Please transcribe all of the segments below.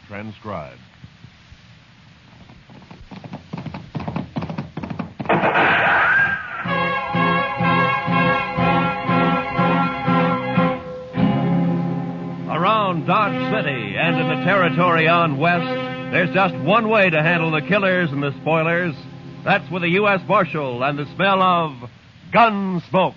transcribed. Around Dodge City and in the territory on west, there's just one way to handle the killers and the spoilers. That's with a U.S. Marshal and the smell of Gunsmoke.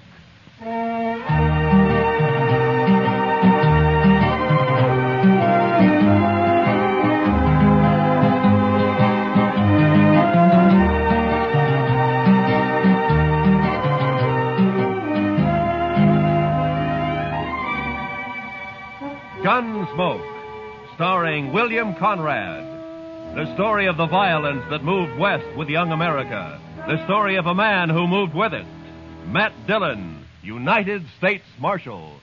Gunsmoke, starring William Conrad. The story of the violence that moved west with young America. The story of a man who moved with it. Matt Dillon, United States Marshal.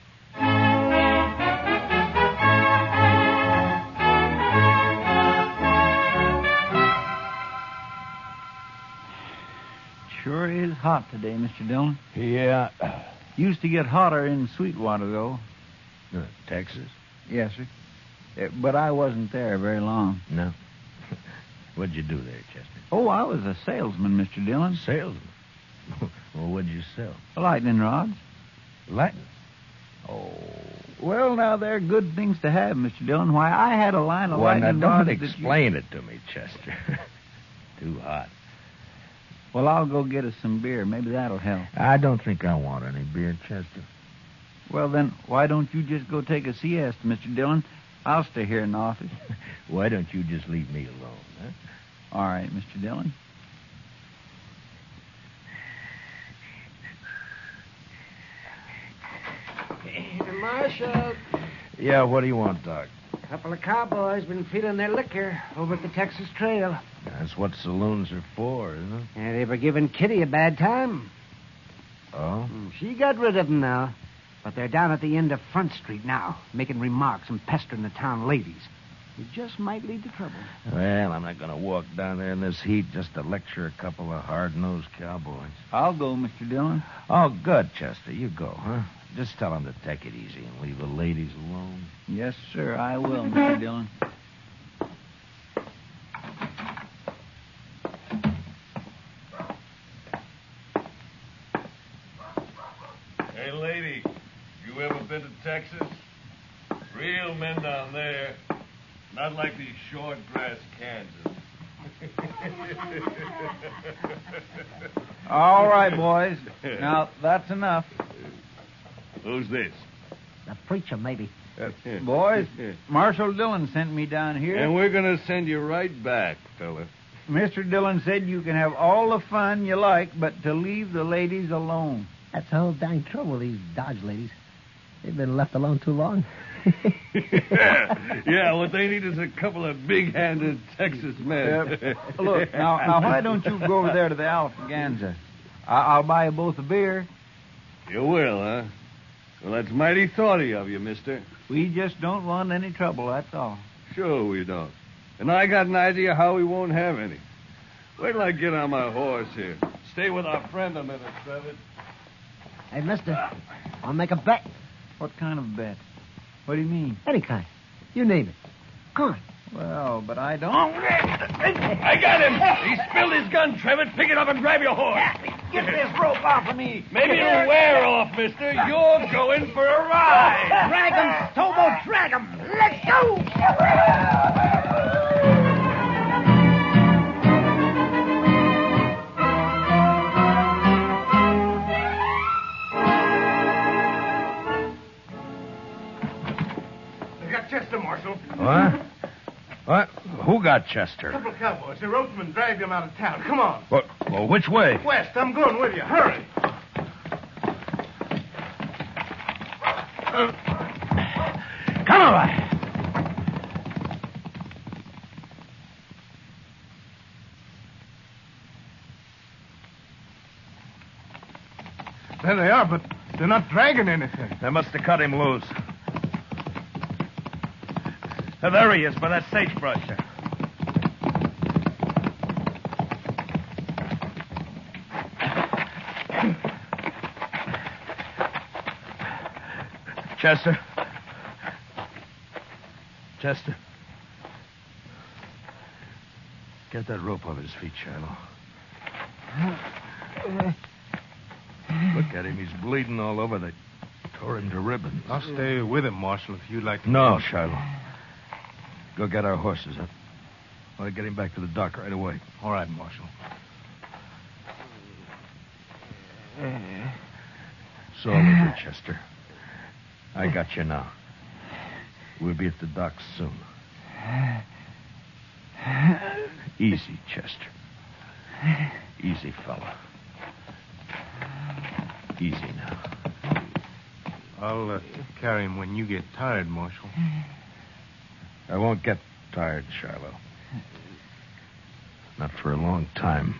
Sure is hot today, Mr. Dillon. Yeah. Used to get hotter in Sweetwater, though. Texas? Yes, sir. But I wasn't there very long. No. What'd you do there, Chester? Oh, I was a salesman, Mr. Dillon. Salesman? Well, what'd you sell? Lightning rods. Lightning? Oh. Well, now, they're good things to have, Mr. Dillon. Why, I had a line of Well, lightning now, rods. don't explain it to me, Chester. Too hot. Well, I'll go get us some beer. Maybe that'll help. I don't think I want any beer, Chester. Well, then, why don't you just go take a siesta, Mr. Dillon? I'll stay here in the office. Why don't you just leave me alone, huh? All right, Mr. Dillon. Marshal, Yeah, what do you want, Doc? a couple of cowboys been feeding their liquor over at the Texas Trail. That's what saloons are for, isn't it? And they were giving Kitty a bad time. Oh? She got rid of them now. But they're down at the end of Front Street now, making remarks and pestering the town ladies. It just might lead to trouble. Well, I'm not going to walk down there in this heat just to lecture a couple of hard-nosed cowboys. I'll go, Mr. Dillon. Oh, good, Chester. You go, huh? Just tell them to take it easy and leave the ladies alone. Yes, sir, I will, Mr. Dillon. Hey, lady, you ever been to Texas? Real men down there. Not like these short grass Kansas. All right, boys. Now, that's enough. Who's this? The preacher, maybe. Boys, Marshal Dillon sent me down here. And we're going to send you right back, fella. Mr. Dillon said you can have all the fun you like, but to leave the ladies alone. That's the whole dang trouble with these Dodge ladies. They've been left alone too long. Yeah, what they need is a couple of big-handed Texas men. Look, now, why don't you go over there to the Alfaganza? I'll buy you both a beer. You will, huh? Well, that's mighty thoughty of you, mister. We just don't want any trouble, that's all. Sure we don't. And I got an idea how we won't have any. Wait till I get on my horse here. Stay with our friend a minute, Trevor. Hey, mister, I'll make a bet. What kind of bet? What do you mean? Any kind. You name it. Come on. Well, but I don't. I got him! He spilled his gun, Trevor. Pick it up and grab your horse. Get this rope off of me. Maybe it'll wear off, mister. You're going for a ride. Drag him, Tobo, drag him. Let's go. They got Chester, Marshal. What? What? Who got Chester? A couple of cowboys. The roadman dragged him out of town. Come on. Well, which way? West, I'm going with you. Hurry. Come on. There they are, but they're not dragging anything. They must have cut him loose. There he is, by that sagebrush. Chester. Chester. Get that rope off his feet, Shiloh. Look at him. He's bleeding all over. They tore him to ribbons. I'll stay with him, Marshal, if you'd like to. No, Shiloh. Go get our horses. I want to get him back to the dock right away. All right, Marshal. It's all over, Chester. I got you now. We'll be at the docks soon. Easy, Chester. Easy, fella. Easy now. I'll carry him when you get tired, Marshal. I won't get tired, Shiloh. Not for a long time.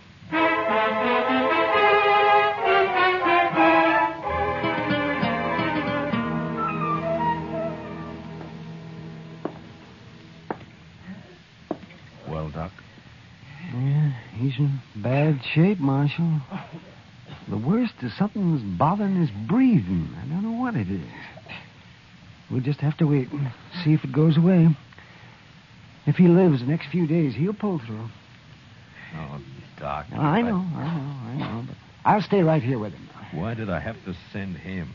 Well, Doc? Yeah, he's in bad shape, Marshal. The worst is something's bothering his breathing. I don't know what it is. We'll just have to wait and see if it goes away. If he lives the next few days, he'll pull through. Oh, Doc. I know. But I'll stay right here with him. Why did I have to send him?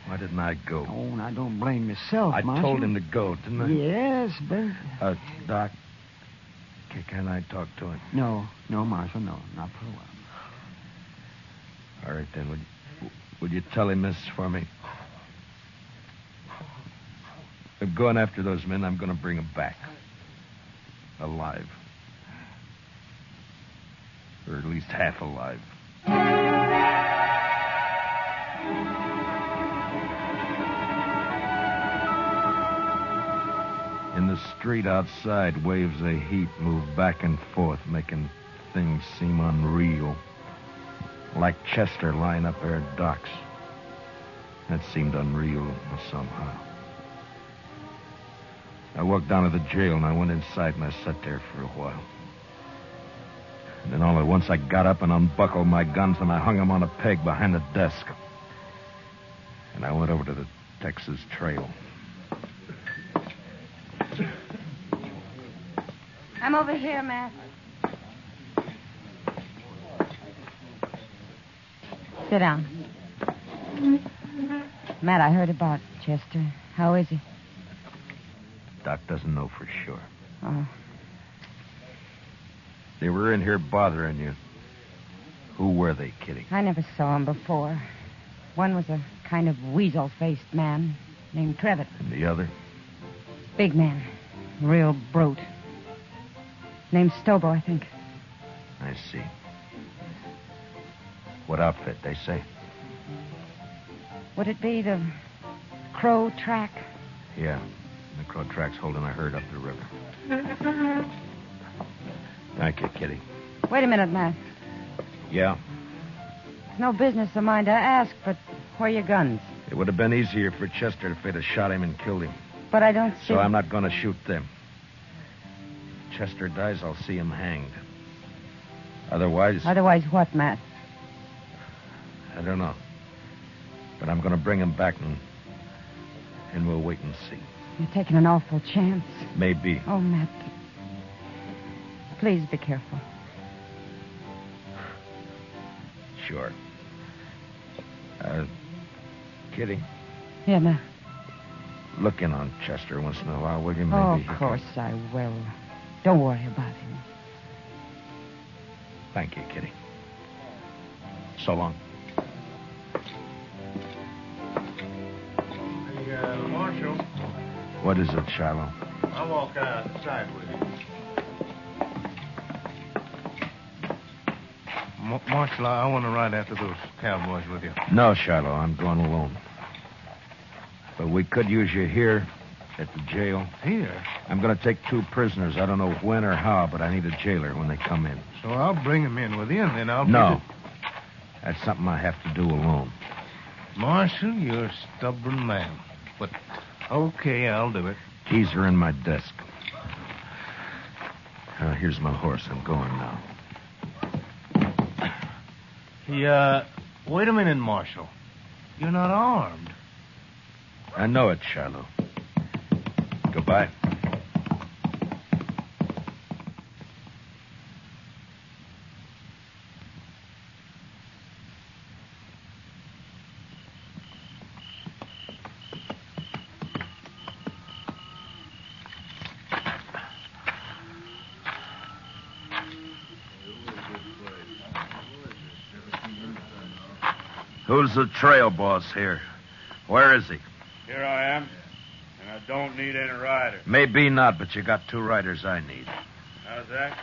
Why didn't I go? Oh, now don't blame yourself, I Marshal. told him to go, didn't I? Yes, but... Doc, can I talk to him? No, Marshal, no. Not for a while. All right, then. Would you tell him this for me? I'm going after those men. I'm going to bring them back. Alive. Or at least half alive. In the street outside, waves of heat move back and forth, making things seem unreal. Like Chester lying up there at docks. That seemed unreal somehow. I walked down to the jail and I went inside and I sat there for a while. And then all at once I got up and unbuckled my guns and I hung them on a peg behind the desk. And I went over to the Texas Trail. I'm over here, Matt. Sit down. Matt, I heard about Chester. How is he? Doc doesn't know for sure. Oh. They were in here bothering you. Who were they, Kitty? I never saw him before. One was a kind of weasel-faced man named Trevitt. And the other? Big man. Real brute. Named Stobo, I think. I see. What outfit, they say? Would it be the Crow Track? Yeah. The Crow Track's holding a herd up the river. Thank you, Kitty. Wait a minute, Matt. Yeah? It's no business of mine to ask, but where are your guns? It would have been easier for Chester if they'd have shot him and killed him. But I don't see... So I'm not going to shoot them. If Chester dies, I'll see him hanged. Otherwise... Otherwise what, Matt? I don't know. But I'm going to bring him back and we'll wait and see. You're taking an awful chance. Maybe. Oh, Matt. Please be careful. Sure. Kitty, Yeah, Matt. look in on Chester once in a while, will you? Maybe Oh, he of can- course I will. Don't worry about him. Thank you, Kitty. So long. Hey, Marshal, What is it, Shiloh? I'll walk outside with you. Marshal, I want to ride after those cowboys with you. No, Shiloh, I'm going alone. But we could use you here at the jail. Here? I'm going to take 2 prisoners. I don't know when or how, but I need a jailer when they come in. So I'll bring them in with you, and then I'll... No. That's something I have to do alone. Marshal, you're a stubborn man. But, okay, I'll do it. Keys are in my desk. Here's my horse. I'm going now. Wait a minute, Marshal. You're not armed. I know it, Shiloh. Goodbye. Who's the trail boss here? Where is he? Here I am, and I don't need any rider. Maybe not, but you got 2 riders I need. How's that?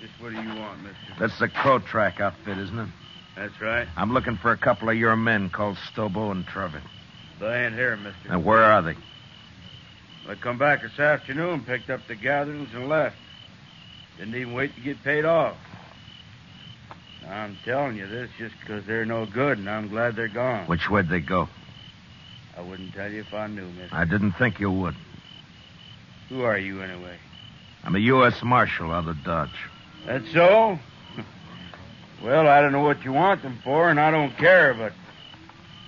Just what do you want, mister? That's the Crow Track outfit, isn't it? That's right. I'm looking for a couple of your men called Stobo and Trevitt. They ain't here, mister. And where are they? I come back this afternoon, picked up the gatherings, and left. Didn't even wait to get paid off. I'm telling you this just because they're no good, and I'm glad they're gone. Which way'd they go? I wouldn't tell you if I knew, mister. I didn't think you would. Who are you, anyway? I'm a U.S. Marshal out of Dodge. That's so? Well, I don't know what you want them for, and I don't care, but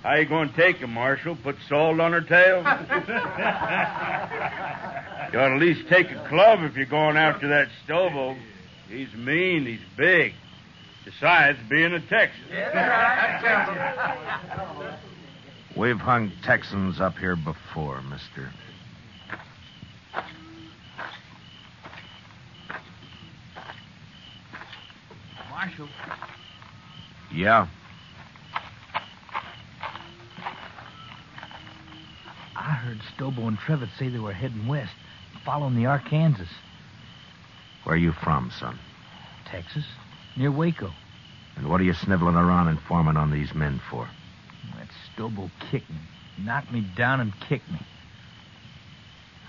how you going to take them, Marshal? Put salt on her tail? You ought to at least take a club if you're going after that Stobo. He's mean, he's big. Besides being a Texan. We've hung Texans up here before, mister. Marshal. Yeah? I heard Stobo and Trevitt say they were heading west, following the Arkansas. Where are you from, son? Texas, near Waco. And what are you sniveling around informing on these men for? That Stobo kicked me, knocked me down and kicked me.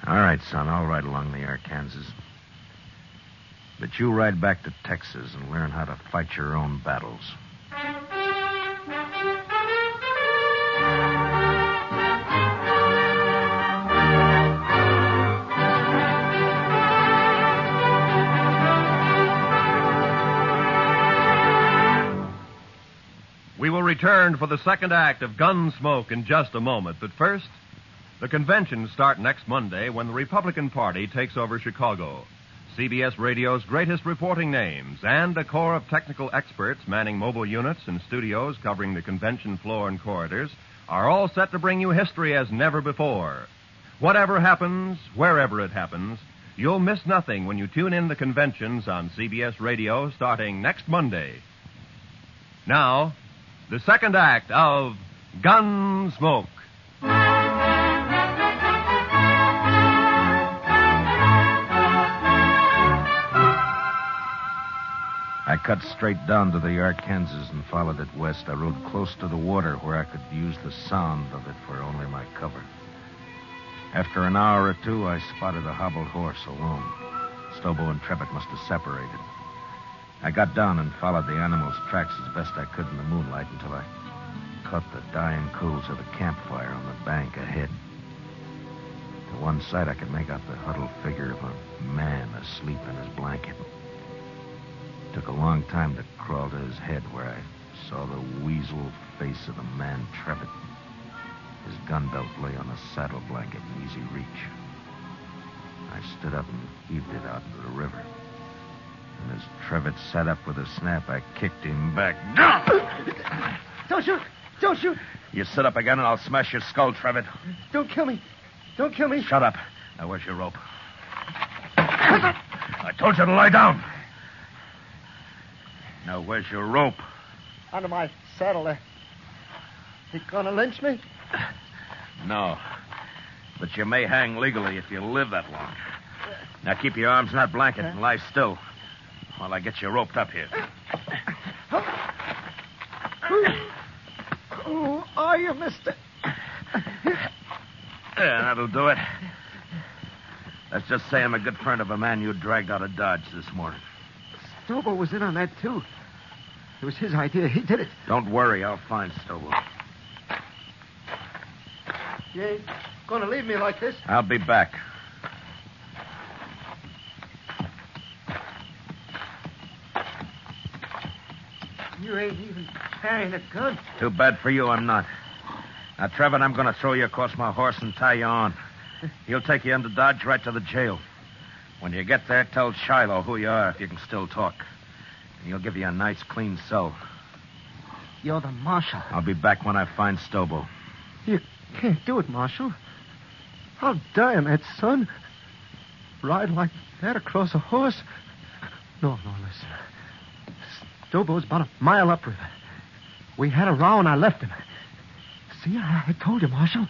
All right, son, I'll ride along the Arkansas. But you ride back to Texas and learn how to fight your own battles. We will return for the second act of Gunsmoke in just a moment. But first, the conventions start next Monday when the Republican Party takes over Chicago. CBS Radio's greatest reporting names and a corps of technical experts manning mobile units and studios covering the convention floor and corridors are all set to bring you history as never before. Whatever happens, wherever it happens, you'll miss nothing when you tune in the conventions on CBS Radio starting next Monday. Now, the second act of Gunsmoke. I cut straight down to the Arkansas and followed it west. I rode close to the water where I could use the sound of it for only my cover. After an hour or 2, I spotted a hobbled horse alone. Stobo and Trevitt must have separated. I got down and followed the animal's tracks as best I could in the moonlight until I caught the dying coals of a campfire on the bank ahead. To one side, I could make out the huddled figure of a man asleep in his blanket. It took a long time to crawl to his head where I saw the weasel face of the man Trevitt. His gun belt lay on a saddle blanket in easy reach. I stood up and heaved it out into the river. And as Trevitt sat up with a snap, I kicked him back. Don't shoot! Don't shoot! You sit up again and I'll smash your skull, Trevitt. Don't kill me! Don't kill me! Shut up. Now, where's your rope? I told you to lie down. Now, where's your rope? Under my saddle there. You gonna lynch me? No. But you may hang legally if you live that long. Now, keep your arms in that blanket and lie still while I get you roped up here. Who are you, mister? Yeah, that'll do it. Let's just say I'm a good friend of a man you dragged out of Dodge this morning. Stobo was in on that, too. It was his idea. He did it. Don't worry. I'll find Stobo. You ain't gonna leave me like this? I'll be back. You ain't even carrying a gun. Too bad for you, I'm not. Now, Trevor, I'm going to throw you across my horse and tie you on. He'll take you into Dodge right to the jail. When you get there, tell Shiloh who you are if you can still talk. And he'll give you a nice, clean cell. You're the Marshal. I'll be back when I find Stobo. You can't do it, Marshal. How dare that son ride like that across a horse? No, listen. Stobo's about a mile upriver. We had a row and I left him. See, I told you, Marshal.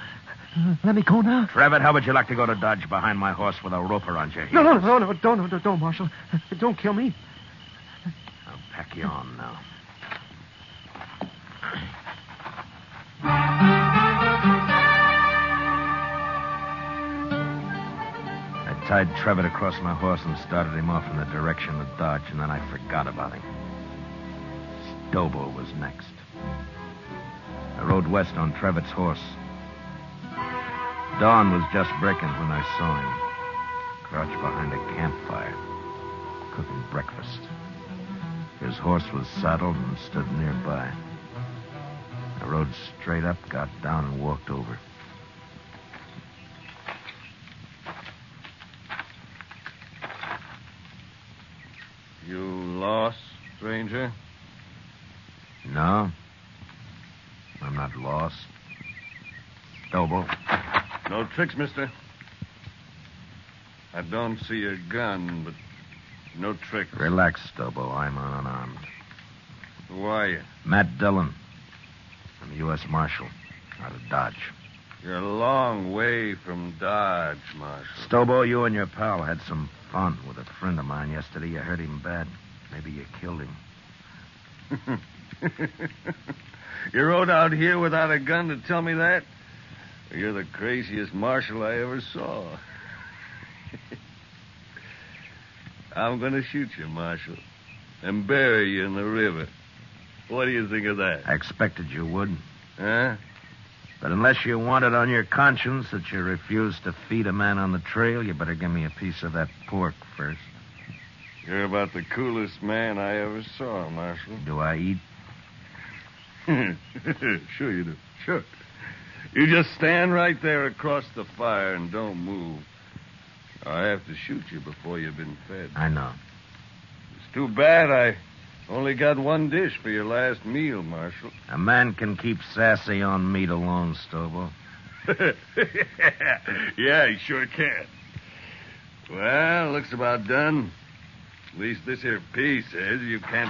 Let me go now. Trevitt, how would you like to go to Dodge behind my horse with a rope around your heels? No, don't, Marshal. Don't kill me. I'll pack you on now. I tied Trevitt across my horse and started him off in the direction of Dodge, and then I forgot about him. Stobo was next. I rode west on Trevitt's horse. Dawn was just breaking when I saw him, crouched behind a campfire, cooking breakfast. His horse was saddled and stood nearby. I rode straight up, got down, and walked over. You lost, stranger? No. I'm not lost. Stobo. No tricks, mister. I don't see a gun, but no tricks. Relax, Stobo. I'm unarmed. Who are you? Matt Dillon. I'm the U.S. Marshal, out of Dodge. You're a long way from Dodge, Marshal. Stobo, you and your pal had some fun with a friend of mine yesterday. You hurt him bad. Maybe you killed him. You rode out here without a gun to tell me that? You're the craziest marshal I ever saw. I'm going to shoot you, Marshal, and bury you in the river. What do you think of that? I expected you would. Huh? But unless you want it on your conscience that you refused to feed a man on the trail, you better give me a piece of that pork first. You're about the coolest man I ever saw, Marshal. Do I eat? Sure you do. Sure. You just stand right there across the fire and don't move. I have to shoot you before you've been fed. I know. It's too bad I only got one dish for your last meal, Marshal. A man can keep sassy on meat alone, Stobo. Yeah, he sure can. Well, looks about done. At least this here piece says you can't...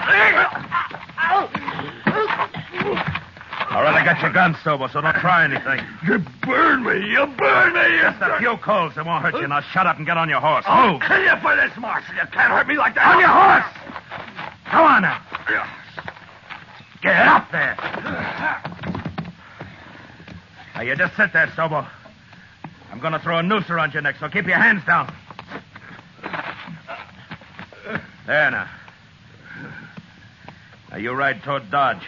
All right, I got your gun, Stobo, so don't try anything. You burn me! You burn me! Just a few coals. It won't hurt you. Now shut up and get on your horse. I'll kill you for this, Marshal. You can't hurt me like that. On your horse! Come on now. Get up there. Now, you just sit there, Stobo. I'm going to throw a noose around your neck, so keep your hands down. There now. Now, you ride toward Dodge.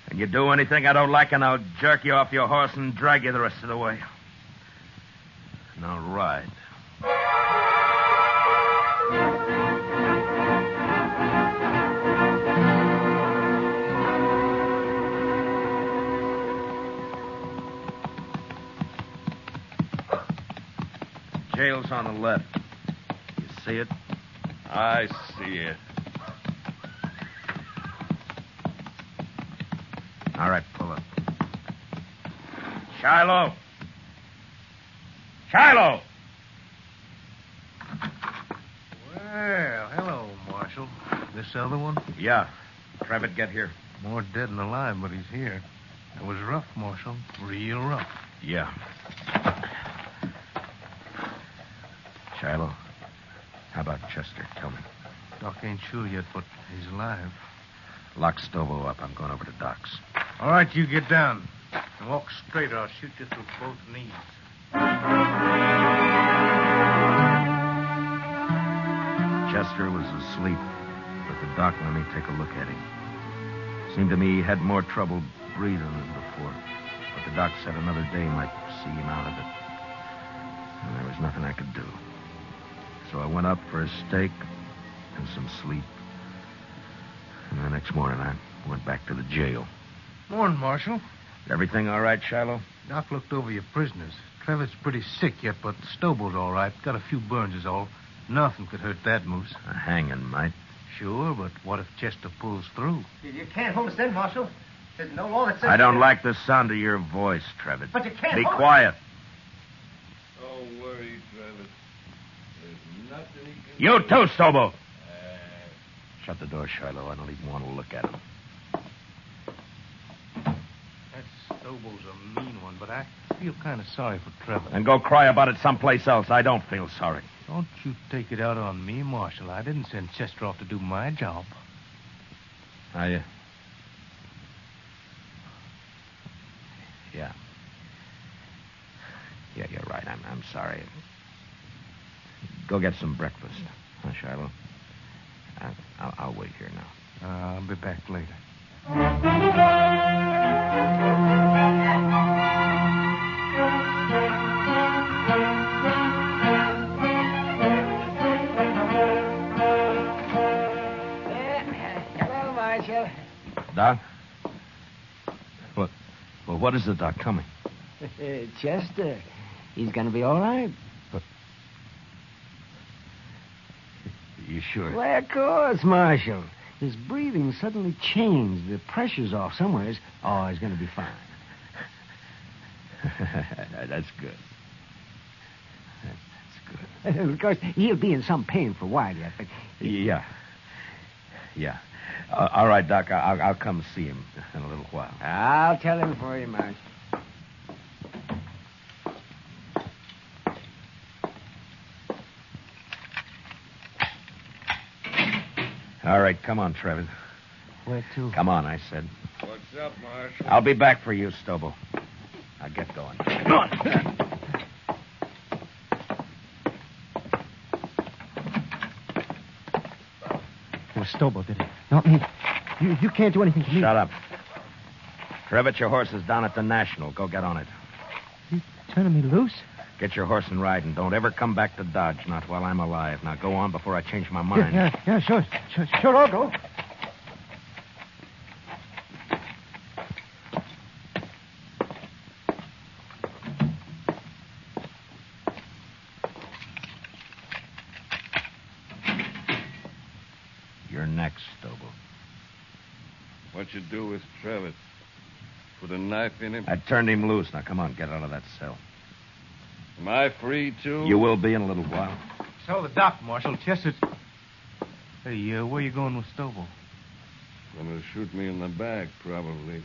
And you do anything I don't like, and I'll jerk you off your horse and drag you the rest of the way. Now, ride. Jail's on the left. You see it? I see it. All right, pull up. Shiloh! Shiloh! Well, hello, Marshal. This other one? Yeah. Trevitt, get here. More dead than alive, but he's here. It was rough, Marshal. Real rough. Yeah. Shiloh, how about Chester? Tell me. Doc ain't sure yet, but he's alive. Lock Stobo up. I'm going over to Doc's. All right, you get down. And walk straight or I'll shoot you through both knees. Chester was asleep, but the doc let me take a look at him. Seemed to me he had more trouble breathing than before. But the doc said another day might see him out of it. And there was nothing I could do. So I went up for a steak and some sleep. And the next morning I went back to the jail. Morning, Marshal. Everything all right, Shiloh? Doc looked over your prisoners. Trevitt's pretty sick yet, but Stobo's all right. Got a few burns is all. Nothing could hurt that moose. A hanging might. Sure, but what if Chester pulls through? You can't hold us in, Marshal. There's no law that says... I don't like the sound of your voice, Trevitt. But you can't Be hold... quiet. Don't worry, Trevitt. There's nothing he can... You too, Stobo. Shut the door, Shiloh. I don't even want to look at him. Stobo's a mean one, but I feel kind of sorry for Trevor. And go cry about it someplace else. I don't feel sorry. Don't you take it out on me, Marshal. I didn't send Chester off to do my job. Yeah. Yeah, you're right. I'm sorry. Go get some breakfast, huh, Shiloh? I'll wait here now. I'll be back later. Hello, Marshal. Doc? What is it, Doc, coming? Chester. He's going to be all right. You sure? Why, of course, Marshal. His breathing suddenly changed. The pressure's off somewhere. Oh, he's going to be fine. That's good. That's good. Of course, he'll be in some pain for a while yet, but... Yeah. All right, Doc, I'll come see him in a little while. I'll tell him for you, Marshal. All right, come on, Trevor. Where to? Come on, I said. What's up, Marshal? I'll be back for you, Stobo. Now get going. Come on. It was Stobo, did it? Not me. You can't do anything to me. Shut up. Trevitt, your horse is down at the National. Go get on it. You turning me loose? Get your horse and ride, and don't ever come back to Dodge, not while I'm alive. Now go on before I change my mind. Yeah, sure, I'll go. You're next, Stobo. What you do with Trevor? Put a knife in him? I turned him loose. Now come on, get out of that cell. Am I free, too? You will be in a little while. So the doc, Marshal. Chester's... Hey, where you going with Stobo? Gonna shoot me in the back, probably.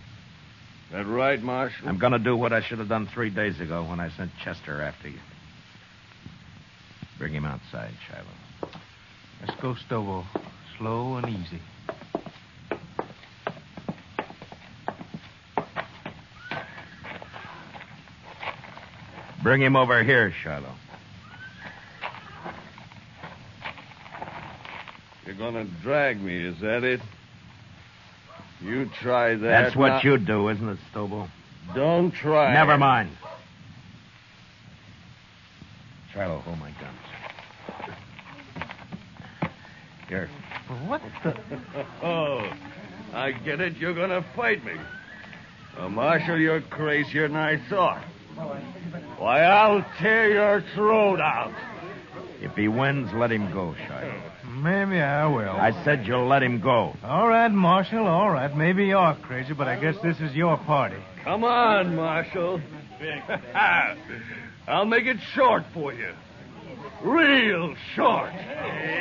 That right, Marshal? I'm gonna do what I should have done 3 days ago when I sent Chester after you. Bring him outside, Shiloh. Let's go, Stobo. Slow and easy. Bring him over here, Shiloh. You're gonna drag me, is that it? You try that. That's what now. you do, isn't it, Stobo? Don't try. Never mind. Shiloh, hold my guns. Here. What the... Oh, I get it. You're gonna fight me. Marshal, you're crazier than I thought. Why, I'll tear your throat out. If he wins, let him go, Shiloh. Maybe I will. I said you'll let him go. All right, Marshal, all right. Maybe you're crazy, but I guess this is your party. Come on, Marshal. I'll make it short for you. Real short.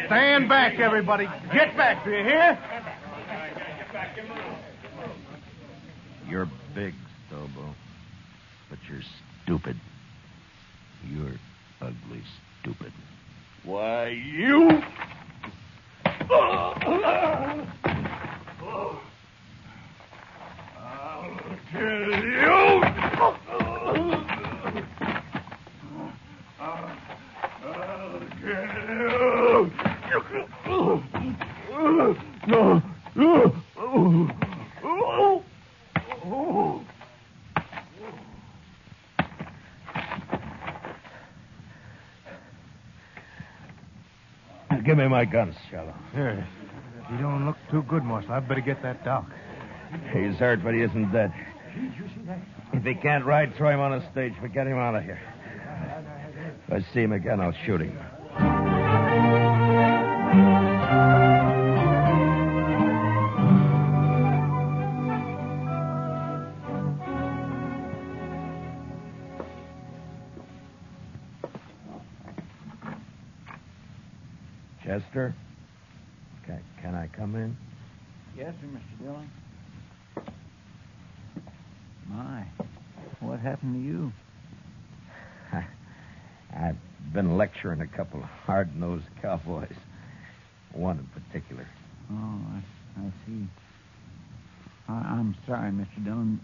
Stand back, everybody. Get back, do you hear? You're big, Stobo, but you're stupid. You're ugly stupid. Why, you... I'll kill you. I'll Give me my guns, Shiloh. Here. You don't look too good, Marshal. I'd better get that doc. He's hurt, but he isn't dead. If he can't ride, throw him on a stage, but get him out of here. If I see him again, I'll shoot him. Chester? Can I come in? Yes, sir, Mr. Dillon. My, What happened to you? I've been lecturing a couple of hard-nosed cowboys. One in particular. Oh, I see. I'm sorry, Mr. Dillon.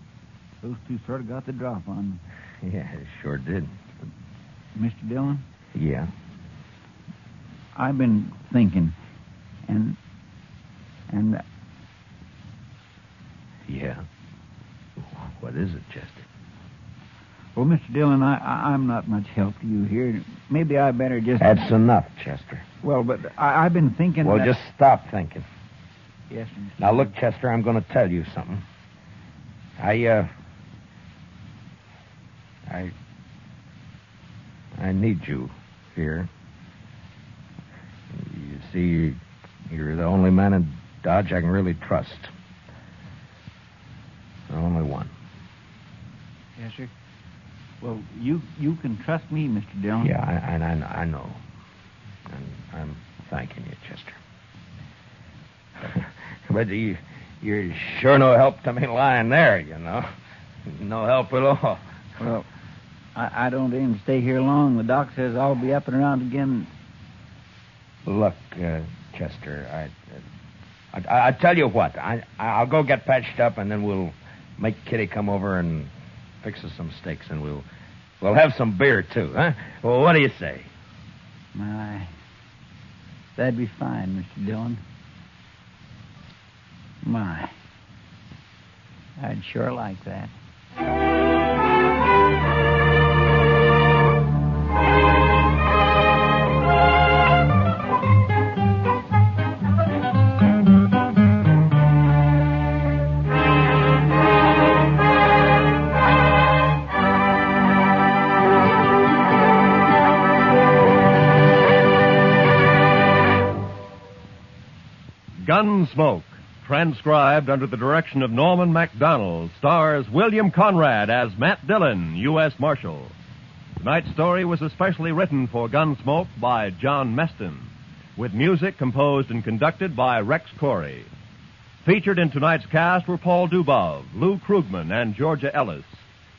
Those two sort of got the drop on me. Yeah, it sure did. Mr. Dillon? Yeah? I've been thinking, and... Yeah? What is it, Chester? Well, Mr. Dillon, I'm not much help to you here. Maybe I better just... That's enough, Chester. Well, but I've been thinking... Well, that... just stop thinking. Yes, Mr. Now, look, Chester, I'm going to tell you something. I need you here. You see, you're the only man in Dodge I can really trust. The only one. Yes, sir. Well, you can trust me, Mr. Dillon. Yeah, I know. And I'm thanking you, Chester. But you're sure no help to me lying there, you know. No help at all. Well, I don't aim to stay here long. The doc says I'll be up and around again. Look, Chester, I tell you what. I'll go get patched up, and then we'll make Kitty come over and fix us some steaks, and we'll have some beer too, huh? Well, what do you say? My, that'd be fine, Mr. Dillon. My, I'd sure like that. Gunsmoke, transcribed under the direction of Norman MacDonald, stars William Conrad as Matt Dillon, U.S. Marshal. Tonight's story was especially written for Gunsmoke by John Meston, with music composed and conducted by Rex Corey. Featured in tonight's cast were Paul Dubov, Lou Krugman, and Georgia Ellis,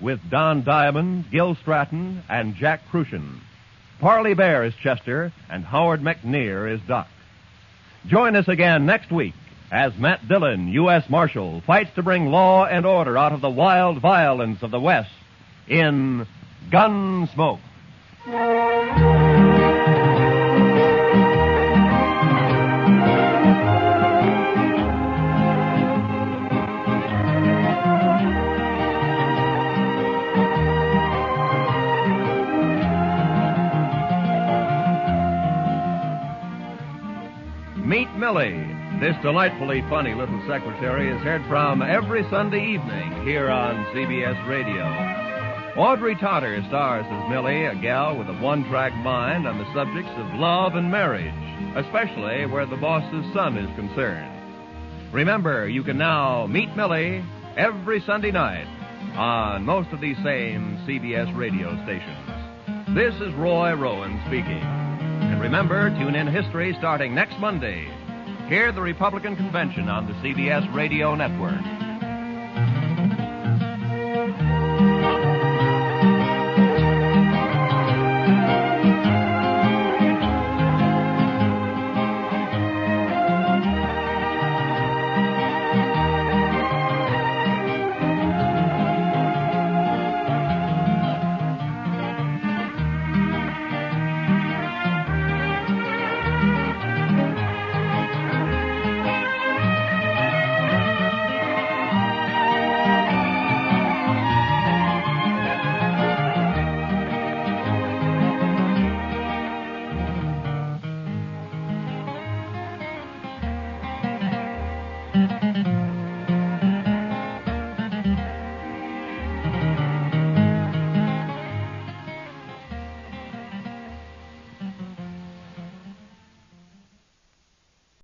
with Don Diamond, Gil Stratton, and Jack Crucian. Parley Bear is Chester, and Howard McNear is Doc. Join us again next week as Matt Dillon, U.S. Marshal, fights to bring law and order out of the wild violence of the West in Gunsmoke. Meet Millie. This delightfully funny little secretary is heard from every Sunday evening here on CBS Radio. Audrey Totter stars as Millie, a gal with a one-track mind on the subjects of love and marriage, especially where the boss's son is concerned. Remember, you can now meet Millie every Sunday night on most of these same CBS radio stations. This is Roy Rowan speaking. And remember, tune in History starting next Monday. Hear the Republican Convention on the CBS Radio Network.